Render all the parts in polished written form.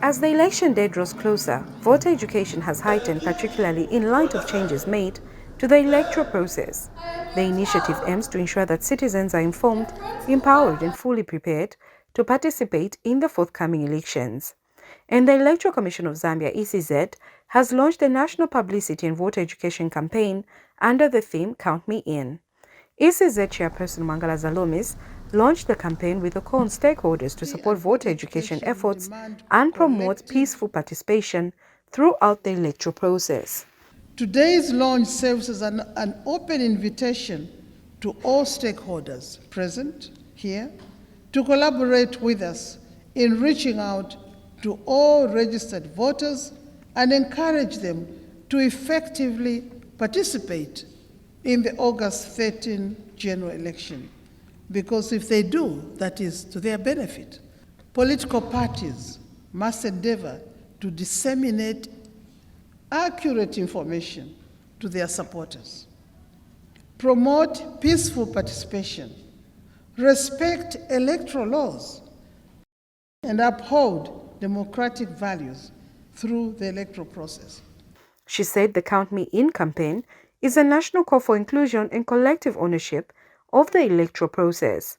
As the election day draws closer, voter education has heightened, particularly in light of changes made to the electoral process. The initiative aims to ensure that citizens are informed, empowered and fully prepared to participate in the forthcoming elections. And the Electoral Commission of Zambia, ECZ, has launched a national publicity and voter education campaign under the theme Count Me In. ECZ Chairperson MWANGALA ZALOUMIS launched the campaign with a call on stakeholders to support voter education efforts and promote peaceful participation throughout the electoral process. Today's launch serves as an open invitation to all stakeholders present here to collaborate with us in reaching out to all registered voters and encourage them to effectively participate in the August 13 general election. Because if they do, that is to their benefit. Political parties must endeavor to disseminate accurate information to their supporters, promote peaceful participation, respect electoral laws, and uphold democratic values through the electoral process. She said the Count Me In campaign is a national call for inclusion and collective ownership of the electoral process.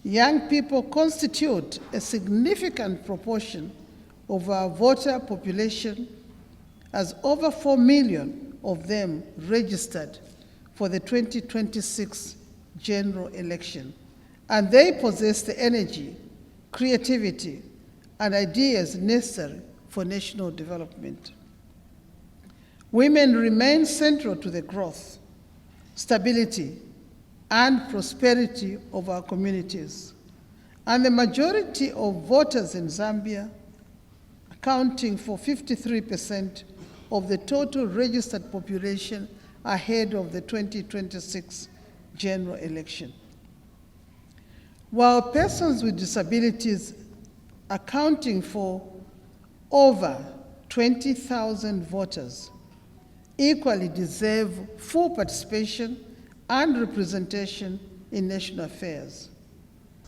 Young people constitute a significant proportion of our voter population, as over 4 million of them registered for the 2026 general election, and they possess the energy, creativity, and ideas necessary for national development. Women remain central to the growth, stability, and prosperity of our communities, and the majority of voters in Zambia, accounting for 53% of the total registered population ahead of the 2026 general election. While persons with disabilities, accounting for over 20,000 voters, equally deserve full participation and representation in national affairs.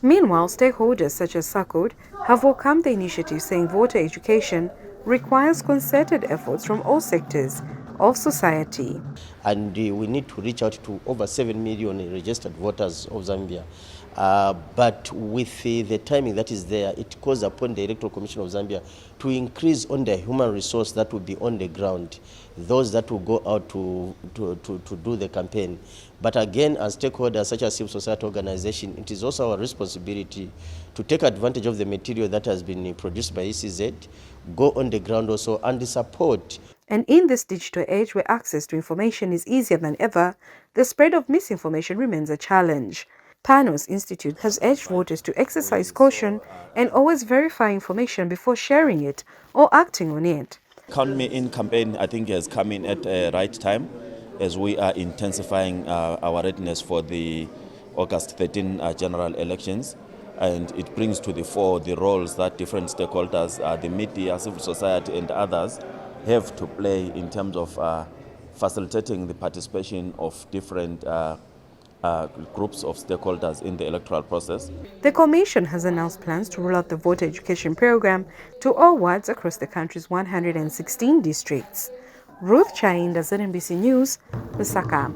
Meanwhile, stakeholders such as SACOD have welcomed the initiative, saying voter education requires concerted efforts from all sectors of society. And we need to reach out to over 7 million registered voters of Zambia. But with the timing that is there, it calls upon the Electoral Commission of Zambia to increase on the human resource that will be on the ground, those that will go out to do the campaign. But again, as stakeholders such as civil society organization, it is also our responsibility to take advantage of the material that has been produced by ECZ, go on the ground also and support. And in this digital age where access to information is easier than ever, the spread of misinformation remains a challenge. Panos Institute has urged voters to exercise caution and always verify information before sharing it or acting on it. Count Me In campaign, I think, has come in at the right time as we are intensifying our readiness for the August 13 general elections. And it brings to the fore the roles that different stakeholders, the media, civil society and others have to play in terms of facilitating the participation of different groups of stakeholders in the electoral process. The Commission has announced plans to roll out the voter education program to all wards across the country's 116 districts. Ruth Chayinda, ZNBC News, Lusaka.